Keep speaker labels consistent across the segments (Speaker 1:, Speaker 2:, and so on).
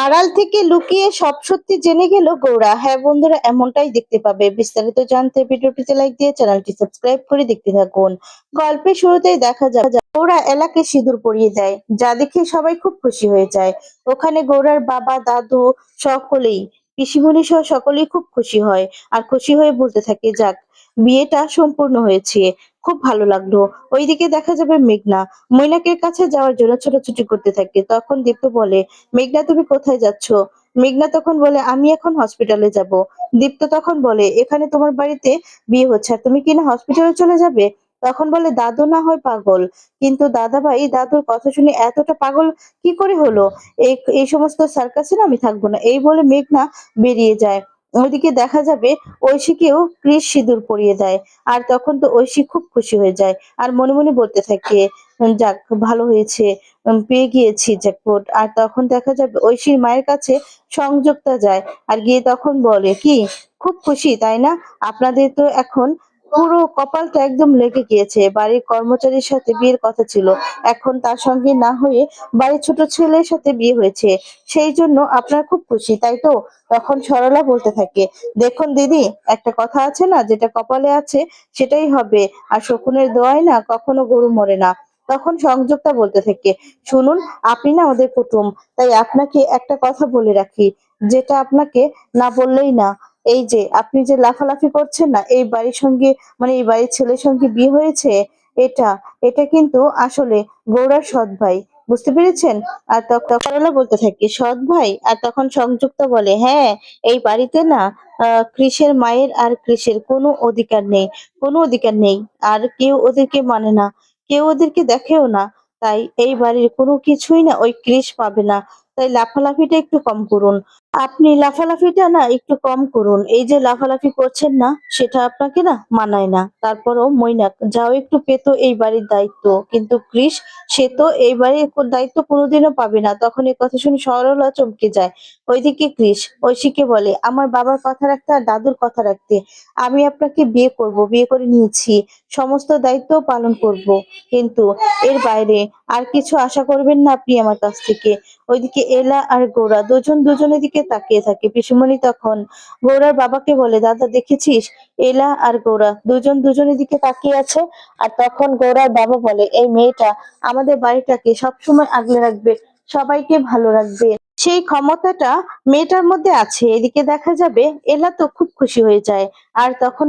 Speaker 1: আড়াল থেকে লুকিয়ে সব সত্যি জেনে গেল গৌড়া। হ্যাঁ বন্ধুরা, এমনটাই দেখতে পাবে। বিস্তারিত জানতে ভিডিওটিতে লাইক দিয়ে চ্যানেলটি সাবস্ক্রাইব করে দেখতে থাকুন। গল্পের শুরুতেই দেখা যায় গৌড়া এলাকে সিঁদুর পরিয়ে দেয়, যা দেখে সবাই খুব খুশি হয়ে যায়। ওখানে গৌড়ার বাবা, দাদু, সকলেই, পিসিমণি সহ সকলেই খুব খুশি হয়। আর খুশি হয়ে বলতে থাকে, যাক, বিয়েটা সম্পূর্ণ হয়েছে, খুব ভালো লাগলো। ওইদিকে দেখা যাবে মেঘনা মৈনাকের কাছে যাওয়ার জন্য ছোটাছুটি করতে থাকে। তখন দীপ্ত বলে, মেঘনা তুমি কোথায় যাচ্ছ? মেঘনা তখন বলে, আমি এখন হসপিটালে যাব। দীপ্ত তখন বলে, এখানে তোমার বাড়িতে বিয়ে হচ্ছে আর তুমি কিনা হসপিটালে চলে যাবে? তখন বলে, দাদু না হয় পাগল, কিন্তু দাদাভাই দাদুর কথা শুনে এতটা পাগল কি করে হলো? এই এই সমস্ত সার্কাসে না আমি থাকবো না, এই বলে মেঘনা বেরিয়ে যায়। ওইদিকে দেখা যাবে ঐশীকেও কৃষ সিঁদুর পরিয়ে দেয়। আর তখন তো ঐশী খুব খুশি হয়ে যায় আর মনে মনে বলতে থাকে, যাক, ভালো হয়েছে, পেয়ে গিয়েছি জ্যাকপট। আর তখন দেখা যাবে ঐশীর মায়ের কাছে সংযুক্তা যায় আর গিয়ে তখন বলে, কি খুব খুশি তাই না? আপনাদের তো এখন পুরো কপালটা একদম লেগে গিয়েছে। বাড়ির কর্মচারীর সাথে বিয়ের কথা ছিল, এখন তার সঙ্গে না হয়ে বাড়ির ছোট ছেলের সাথে বিয়ে হয়েছে, সেই জন্য আপনারা খুব খুশি তাই তো? তখন সরলা বলতে থাকে, দেখুন দিদি, একটা কথা আছে না, যেটা কপালে আছে সেটাই হবে, আর শকুনের দোয়ায় না কখনো গরু মরে না। তখন সংযুক্তা বলতে থাকে, শুনুন, আপনি না ওদের কুটুম, তাই আপনাকে একটা কথা বলে রাখি, যেটা আপনাকে না বললেই না। এই যে আপনি যে লাফালাফি করছেন না, এই বাড়ির সঙ্গে, মানে এই বাড়ির ছেলের সঙ্গে বিয়ে হয়েছে, এটা এটা কিন্তু আসলে গৌড়ার সৎ ভাই, বুঝতে পেরেছেন? আর তখন সরলা বলতে থাকে, সৎ ভাই? আর তখন সংযুক্তা বলে, হ্যাঁ, এই বাড়িতে না কৃষের মায়ের আর কৃষের কোনো অধিকার নেই, কোনো অধিকার নেই। আর কেউ ওদেরকে মানে না, কেউ ওদেরকে দেখেও না। তাই এই বাড়ির কোনো কিছুই না ওই কৃষ পাবে না। তাই লাফালাফিটা একটু কম করুন। আপনি লাফালাফিটা না একটু কম করুন। এই যে লাফালাফি করছেন না, সেটা আপনাকে না মানায় না। তারপরও মৈনাক যাও একটু পেতো এই বাড়ির দায়িত্ব, কিন্তু কৃষ, সে তো এই বাড়ির দায়িত্ব কোনোদিনও পাবে না। তখন এই কথা শুনে সরলা চমকে যায়। ওইদিকে কৃষ ঐশীকে বলে, আমার বাবার কথা রাখতে আর দাদুর কথা রাখতে আমি আপনাকে বিয়ে করব, বিয়ে করে নিয়েছি, সমস্ত দায়িত্ব পালন করব, কিন্তু এর বাইরে আর কিছু আশা করবেন না আপনি আমার কাছ থেকে। ওইদিকে এলা আর গোরা দুজন দুজনের দিকে তাকিয়ে থাকে। পিসুমণি তখন গোরার বাবাকে বলে, দাদা দেখেছিস, এলা আর গোরা দুজন দুজনের দিকে তাকিয়ে আছে। আর তখন গোরার বাবা বলে, এই মেয়েটা আমাদের বাড়িটাকে সবসময় আগলে রাখবে, সবাইকে ভালো রাখবে, সেই ক্ষমতাটা মেয়েটার মধ্যে আছে। এদিকে দেখা যাবে এলা তো খুব খুশি হয়ে যায়। আর তখন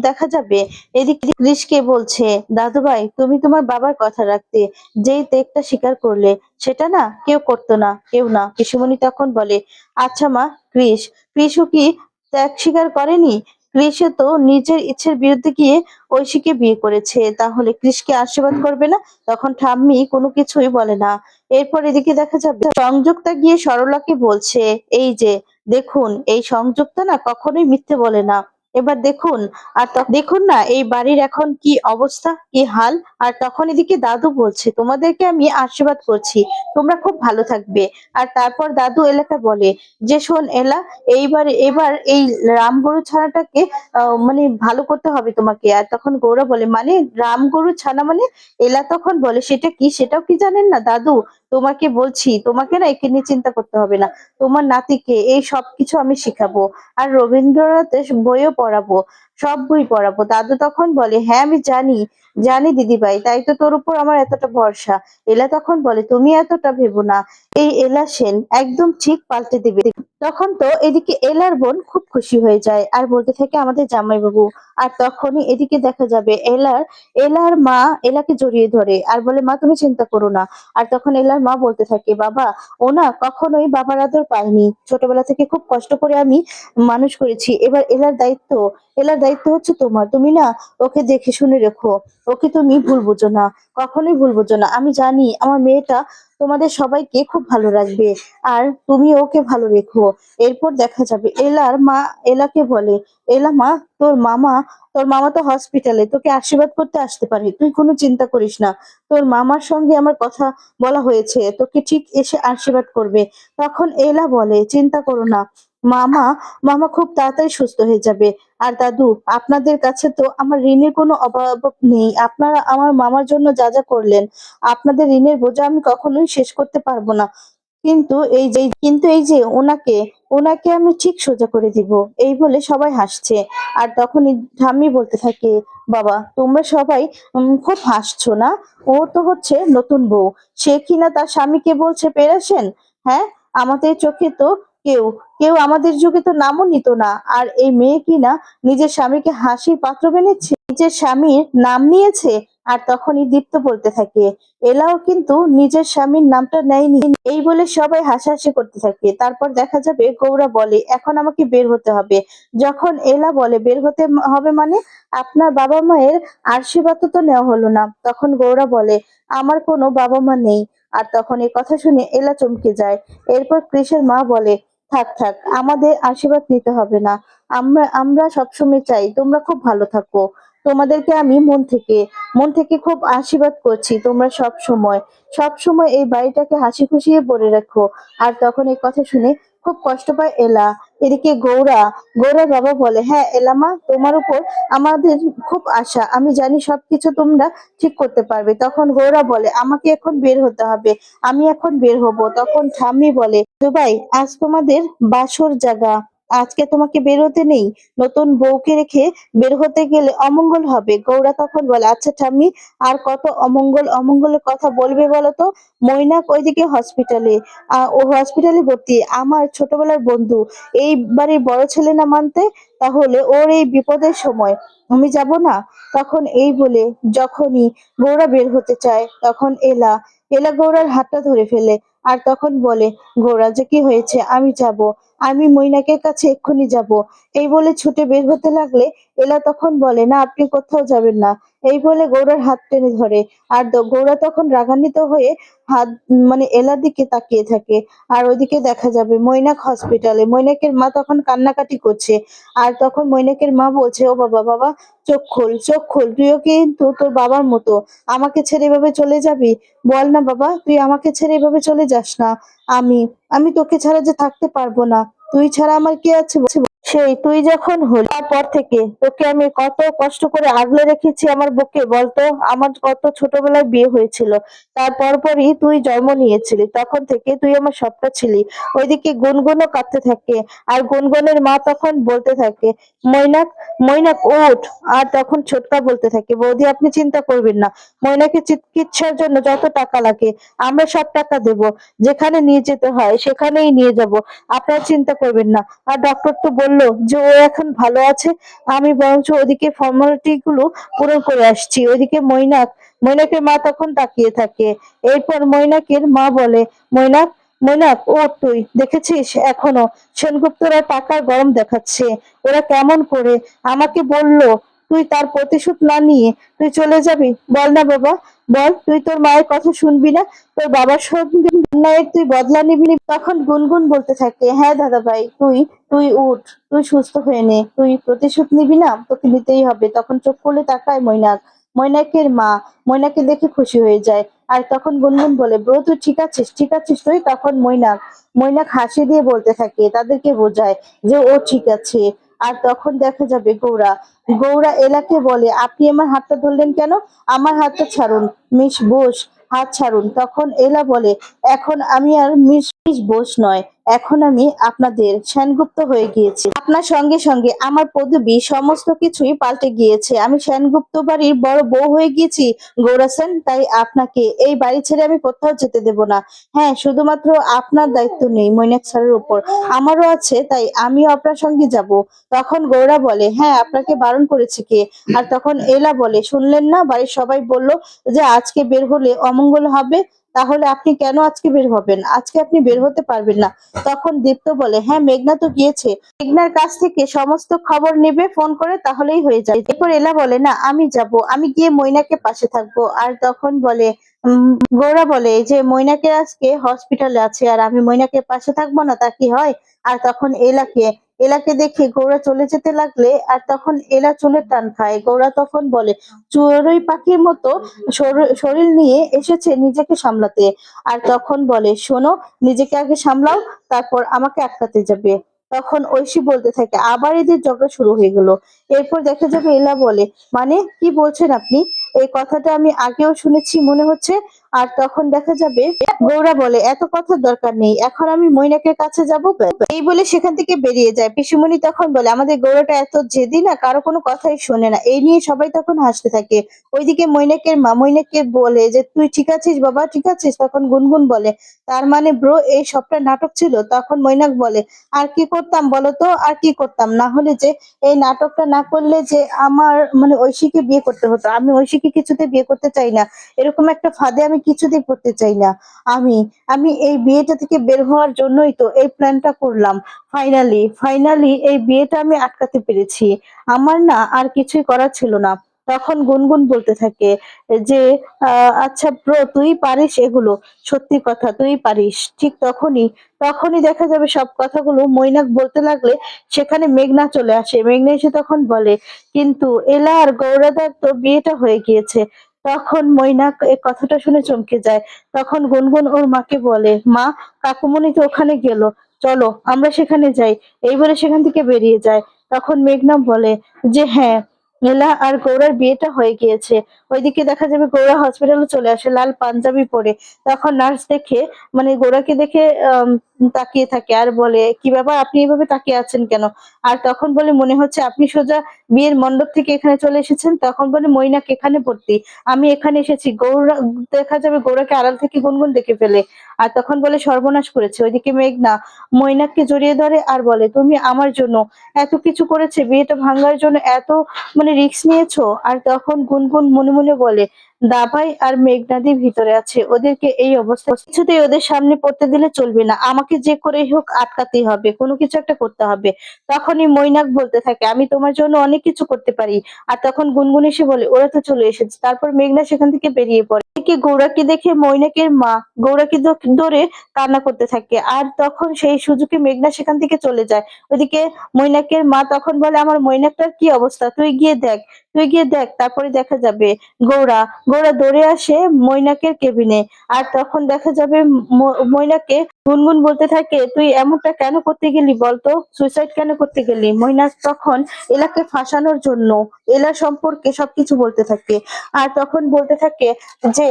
Speaker 1: দেখা যাবে এদিকে কৃষকে বলছে, দাদু ভাই, তুমি তোমার বাবার কথা রাখতে যেই ত্যাগটা স্বীকার করলে, সেটা না কেউ করতো না, কেউ না। পিসুমণি তখন বলে, আচ্ছা মা, কৃষ, কৃষও কি ত্যাগ স্বীকার করেনি? কৃষও তো নিজের ইচ্ছের বিরুদ্ধে গিয়ে ঐশীকে বিয়ে করেছে, তাহলে কৃষকে আশীর্বাদ করবে না? তখন ঠাম্মি কোনো কিছুই বলে না। এরপর এদিকে দেখা যাবে সংযুক্তা গিয়ে সরলাকে বলছে, এই যে দেখুন, এই সংযুক্তা না কখনোই মিথ্যে বলে না, এবার দেখুন। আর দেখুন না এই বাড়ির এখন কি অবস্থা, কি হাল। আর তখন এদিকে দাদু বলছে, তোমাদেরকে আমি আশীর্বাদ করছি, তোমরা খুব ভালো থাকবে। আর তারপর দাদু এলাকা বলে, যে শোন এলা, এবার এই রামগরু ছানাটাকে মানে ভালো করতে হবে তোমাকে। আর তখন গৌরা বলে, মানে রামগরু ছানা মানে? এলা তখন বলে, সেটা কি, সেটাও কি জানেন না দাদু? তোমাকে বলছি, তোমাকে না একে নিয়ে চিন্তা করতে হবে না, তোমার নাতিকে এই সবকিছু আমি শিখাবো, আর রবীন্দ্রনাথের বইও পড়াবো, সব বই পড়াবো। দাদু তখন বলে, হ্যাঁ আমি জানি, জানি দিদিভাই, তাই তো তোর উপর আমার এতটা ভরসা। এলা তখন বলে, তুমি এতটা ভেবো না, এই এলা সেন একদম ঠিক পাল্টে দেবে। তখন তো এদিকে এলার বোন খুব খুশি হয়ে যায় আর বলতে থাকে, আমাদের জামাইবাবু। আর তখনই এদিকে দেখা যাবে এলার মা এলাকে জড়িয়ে ধরে আর বলে, মা তুমি চিন্তা করো না। আর তখন এলার মা বলতে থাকে, বাবা, ও না কখনোই বাবার আদর পায়নি, ছোটবেলা থেকে খুব কষ্ট করে আমি মানুষ করেছি, এবার এলার দায়িত্ব হচ্ছে তোমার, তুমি না ওকে দেখে শুনে রেখো, ওকে তুমি ভুল বুঝো না, কখনোই ভুল বুঝো না। আমি জানি আমার মেয়েটা তোমাদের সবাইকে খুব ভালো রাখবে, আর তুমি ওকে ভালো রেখো। এরপর দেখা যাবে এলার মা এলাকে বলে, এলা মা, তোর মামা তোর মামা তো হসপিটালে, তোকে আশীর্বাদ করতে আসতে পারে, তুই কোনো চিন্তা করিস না, তোর মামার সঙ্গে আমার কথা বলা হয়েছে, তোকে ঠিক এসে আশীর্বাদ করবে। তখন এলা বলে, চিন্তা করো না মামা, মামা খুব তাড়াতাড়ি সুস্থ হয়ে যাবে। আর দাদু, আপনাদের কাছে তো আমার ঋণের কোনো অভাব নেই, আপনারা আমার মামার জন্য যা যা করলেন, আপনাদের ঋণের বোঝা আমি কখনোই শেষ করতে পারবো না। কিন্তু এই যে ওনাকে ওনাকে আমি ঠিক সোজা করে দিব, এই বলে সবাই হাসছে। আর তখনই ঠাম্মি বলতে থাকে, বাবা তোমরা সবাই খুব হাসছো না? ও তো হচ্ছে নতুন বউ, সে কিনা তার স্বামীকে বলছে পেরেছেন। হ্যাঁ, আমাদের চোখে তো কেউ কেউ আমাদের যুগে তো নামও নিত না, আর এই মেয়ে কিনা নিজের স্বামীকে হাসির পাত্র বেনেছে, নিজের স্বামীর নাম নিয়েছে। আর তখনই দীপ্ত বলতে থাকে, এলাও কিন্তু নিজের স্বামীর নামটা নেয়নি, এই বলে সবাই হাসাহাসি করতে থাকে। তারপর দেখা যাবে গৌরা বলে, এখন আমাকে বের হতে হবে। যখন এলা বলে বের হতে হবে মানে, আপনার বাবা মায়ের আশীর্বাদ তো নেওয়া হলো না। তখন গৌরা বলে, আমার কোনো বাবা মা নেই। আর তখন এই কথা শুনে এলা চমকে যায়। এরপর কৃষের মা বলে, থাক থাক, আমাদের আশীর্বাদ নিতে হবে না। আমরা আমরা সবসময় চাই তোমরা খুব ভালো থাকো। তোমাদেরকে আমি মন থেকে খুব আশীর্বাদ করছি, তোমরা সব সময় এই বাড়িটাকে হাসি খুশিয়ে ভরে রাখো। আর তখন এই কথা শুনে খুব কষ্ট পায় এলা। এদিকে গৌরা বাবা বলে, হ্যাঁ এলামা, তোমার উপর আমাদের খুব আশা, আমি জানি সবকিছু তোমরা ঠিক করতে পারবে। তখন গৌরা বলে, আমাকে এখন বের হতে হবে, আমি এখন বের হব। তখন ঠাম্মি বলে, দুবাই আজ তোমাদের বাসর জাগা, আজকে তোমাকে বের হতে নেই। নতুন বউকে রেখে বের হতে গেলে অমঙ্গল হবে। গৌরা তখন বলে, আচ্ছা ঠাম্মি, আর কত অমঙ্গলের কথা বলবে বলো তো? মৈনাক ওইদিকে হসপিটালে, ও হসপিটালে ভর্তি, আমার ছোটবেলার বন্ধু, এই বাড়ির বড় ছেলে না মানতে? তাহলে ওর এই বিপদের সময় আমি যাব না? তখন এই বলে যখনই গৌরা বের হতে চায়, তখন এলা এলা গৌরার হাতটা ধরে ফেলে। আর তখন বলে, গৌরা যে কি হয়েছে, আমি যাব, আমি মৈনাকের কাছে এক্ষুনি যাব। এই বলে ছুটে বের হতে লাগলে এলা তখন বলে, না আপনি কোথাও যাবেন না। এই বলে গৌরার হাত টেনে ধরে। আর গৌরা তখন রাগান্বিত হয়ে হাত মানে এলার দিকে তাকিয়ে থাকে। আর ওইদিকে দেখা যাবে মৈনাক হসপিটালে, মৈনাকের মা তখন কান্নাকাটি করছে। আর তখন মৈনাকের মা বলছে, ও বাবা বাবা, চোখ খোল চোখ খোল, তুইও কিন্তু তোর বাবার মতো আমাকে ছেড়ে এভাবে চলে যাবি? বল না বাবা, তুই আমাকে ছেড়ে এভাবে চলে যাস না। আমি আমি তোকে ছাড়া যে থাকতে পারবো না, তুই ছাড়া আমার কে আছে? সেই তুই যখন হলি তারপর থেকে তোকে আমি কত কষ্ট করে আগলে রেখেছি আমার বুকে, বলতো? আমার কত ছোটবেলায় বিয়ে হয়েছিল, তারপর পরই তুই জন্ম নিয়েছিলি, তখন থেকে তুই আমার সবটা ছিলি। ওইদিকে গুনগুনও কাঁদতে থাকে। আর গুনগুনের মা তখন বলতে থাকে, মৈনাক, মৈনাক ওঠ। আর তখন ছোটকা বলতে থাকে, বৌদি আপনি চিন্তা করবেন না, মৈনাকের চিকিৎসার জন্য যত টাকা লাগে আমরা সব টাকা দেব, যেখানে নিয়ে যেতে হয় সেখানেই নিয়ে যাব, আপনারা চিন্তা করবেন না। আর ডক্টর তো বললো যে ও এখন ভালো আছে, আমি বরঞ্চ ওদিকে ফর্মালিটি গুলো পূরণ করে আসছি। ওইদিকে মৈনাকের মা তখন তাকিয়ে থাকে। এরপর মৈনাকের মা বলে, মৈনাক, মৈনাক ও তুই দেখেছিস এখনো সেনগুপ্তরা টাকার গরম দেখাচ্ছে, ওরা কেমন করে আমাকে বললো তুই তার প্রতিশোধ না নিয়ে তুই চলে যাবি? বল না বাবা, বল, তুই তোর মায়ের কথা শুনবি না? তোর বাবার সঙ্গে অন্যায়ের তুই বদলা নিবি না? তখন গুনগুন বলতে থাকে, হ্যাঁ দাদা ভাই, তুই তুই উঠ, তুই সুস্থ হয়ে নে, তুই প্রতিশোধ নিবি না? তোকে নিতেই হবে। তখন চোখ খুলে তাকায় মৈনাকের মা মৈনাককে দেখে খুশি হয়ে যায়। আর তখন গুনগুন বলে, ব্রো তুই ঠিক আছিস তুই? তখন মৈনাক হাসি দিয়ে বলতে থাকে, তাদেরকে বোঝায় যে ও ঠিক আছে। আর তখন দেখা যাবে গৌরা এলাকে বলে, আপনি আমার হাতটা ধরলেন কেন? আমার হাতটা ছাড়ুন, মিস বোস, হাত ছাড়ুন। তখন এলা বলে, এখন আমি আর মিস বোস নয়, এখন আমি আপনাদের সেনগুপ্ত হয়ে গিয়েছি। আপনার সঙ্গে সঙ্গে আমার পদবি সমস্ত কিছুই পাল্টে গিয়েছে, আমি সেনগুপ্ত বাড়ির বড় বউ হয়ে গিয়েছি গৌরা সেন। তাই আপনাকে এই বাড়ি ছেড়ে আমি কোথাও যেতে দেব না। হ্যাঁ, শুধুমাত্র আপনার দায়িত্ব নেই মৈনাক স্যারের উপর, আমারও আছে, তাই আমিও আপনার সঙ্গে যাব। তখন গৌরা বলে, হ্যাঁ আপনাকে বারণ করেছে কে? আর তখন এলা বলে, শুনলেন না, বাড়ির সবাই বলল যে আজকে বের হলে অমঙ্গল হবে, তাহলে আপনি কেন আজকে বের হবেন? আজকে আপনি বের হতে পারবেন না। তখন দীপ্ত বলে, হ্যাঁ মেঘনা তো গিয়েছে, মেঘনার কাছ থেকে সমস্ত খবর নেবে ফোন করে, তাহলেই হয়ে যায়। এরপর এলা বলে, না আমি যাব, আমি গিয়ে মৈনাকে পাশে থাকবো। আর তখন বলে উম গৌরা বলে যে মৈনাকে আজকে হসপিটালে আছে, আর আমি মৈনাকে পাশে থাকবো না, তা কি হয়? আর তখন এলাকে দেখে গৌরা চলে যেতে লাগলে, আর তখন এলা চুলের টান খায়। গৌরা তখন বলে, চড়ুই পাখির মতো শরীর নিয়ে এসেছে নিজেকে সামলাতে। আর তখন বলে, শোনো, নিজেকে আগে সামলাও, তারপর আমাকে আটকাতে যাবে। তখন ঐশী বলতে থাকে, আবার এদের ঝগড়া শুরু হয়ে গেল। এরপর দেখা যাবে এলা বলে, মানে কি বলছেন আপনি? এই কথাটা আমি আগেও শুনেছি মনে হচ্ছে, আর তখন দেখা যাবে গৌরা বলে এত কথার দরকার নেই, এখন আমি মৈনাকের কাছে যাব। এই বলে সেখান থেকে বেরিয়ে যায়। পিসিমণি তখন বলে আমাদের গৌরাটা এত জেদি না, কারো কোনো কথাই শোনে না। এই নিয়ে সবাই তখন হাসতে থাকে। ওইদিকে মৈনাকের মা মৈনাককে বলে যে তুই ঠিক আছিস বাবা, ঠিক আছিস? তখন গুনগুন বলে তার মানে ব্রো এই সবটা নাটক ছিল? তখন মৈনাক বলে আর কি করতাম বলতো, আর কি করতাম? না হলে যে এই নাটকটা না করলে যে আমার মানে ঐশীকে বিয়ে করতে হতো। আমি ঐশীকে কিছুতে বিয়ে করতে চাই না, এরকম একটা ফাঁদে আমি কিছুতেই পড়তে চাই না। আমি আমি এই বিয়েটা থেকে বের হওয়ার জন্যই তো এই প্ল্যানটা করলাম। ফাইনালি ফাইনালি এই বিয়েটা আমি আটকাতে পেরেছি। আমার না আর কিছুই করার ছিল না। তখন গুনগুন বলতে থাকে যে আচ্ছা ব্রো তুই পারিস এগুলো, সত্যি কথা তুই পারিস। ঠিক তখনই তখনই দেখা যাবে সব কথাগুলো মৈনাক বলতে লাগলে সেখানে মেঘনা চলে আসে। মেঘনা এসে তখন বলে কিন্তু এলা আর গৌরাদার তো বিয়েটা হয়ে গিয়েছে। তখন মৈনাক এই কথাটা শুনে চমকে যায়। তখন গুনগুন ওর মাকে বলে মা কাকুমণি তো ওখানে গেল, চলো আমরা সেখানে যাই। এই বলে সেখান থেকে বেরিয়ে যায়। তখন মেঘনা বলে যে হ্যাঁ, এলা আর গৌড়ার বিয়েটা হয়ে গিয়েছে। ওইদিকে দেখা যাবে গৌড়া হসপিটালে চলে আসে লাল পাঞ্জাবি পরে। তখন নার্স দেখে মানে গৌড়াকে দেখে তাকিয়ে থাকে আর বলে কি ব্যাপার, আপনি এভাবে তাকিয়ে আছেন কেন? আর তখন বলে মনে হচ্ছে আপনি সোজা বিয়ের মণ্ডপ থেকে এখানে চলে এসেছেন। তখন বলে মৈনাক এখানে ভর্তি, আমি এখানে এসেছি। গৌড়া দেখা যাবে গৌড়াকে আড়াল থেকে গুনগুন দেখে ফেলে। আর তখন বলে সর্বনাশ করেছে। ওইদিকে মেঘনা মৈনাককে জড়িয়ে ধরে আর বলে তুমি আমার জন্য এত কিছু করেছে, বিয়েটা ভাঙার জন্য এত মানে রিস্ক নিয়েছো। আর তখন গুনগুন মনে মনে বলে দাবাই আর মেঘনাদি ভিতরে আছে, ওদেরকে এই অবস্থা কিছুতেই ওদের সামনে পড়তে দিলে চলবে না, আমাকে যে করেই হোক আটকাতেই হবে, কোনো কিছু একটা করতে হবে। তখনই মৈনাক বলতে থাকে আমি তোমার জন্য অনেক কিছু করতে পারি। আর তখন গুনগুন এসে বলে ওরা তো চলে এসেছে। তারপর মেঘনা সেখান থেকে বেরিয়ে পড়ে। এদিকে গৌরাকে দেখে মৈনাকের মা গৌরাকে ধরে কান্না করতে থাকে। আর তখন সেই সুযোগে মেঘনা সেখান থেকে চলে যায়। ওইদিকে মৈনাকের মা তখন বলে আমার মৈনাকটার কি অবস্থা, তুই গিয়ে দেখ, তুই গিয়ে দেখ। তারপরে দেখা যাবে গৌরা গৌরা দৌড়ে আসে মৈনাকের কেবিনে। আর তখন দেখা যাবে মৈনাককে গুনগুন বলতে থাকে তুই এমনটা কেন করতে গেলি বলতো, সুইসাইড কেন করতে গেলি? মৈনাক তখন এলাকে ফাঁসানোর জন্য এলা সম্পর্কে সবকিছু বলতে থাকে। আর তখন বলতে থাকে যে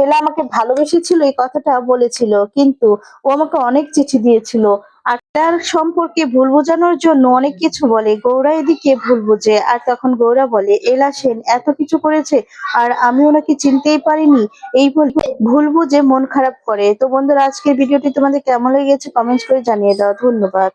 Speaker 1: এলা আমাকে ভালোবেসেছিল এই কথাটা বলেছিল, কিন্তু ও আমাকে অনেক চিঠি দিয়েছিল। আর তার সম্পর্কে ভুল বোঝানোর জন্য অনেক কিছু বলে। গৌরা এদিকে ভুল বোঝে। আর তখন গৌরা বলে এলা সেন এত কিছু করেছে আর আমি ওনাকে চিনতেই পারিনি, এই বলে ভুল বুঝে মন খারাপ করে। তো বন্ধুরা আজকের ভিডিওটি তোমাদের কেমন লেগেছে কমেন্টস করে জানিয়ে দাও। ধন্যবাদ।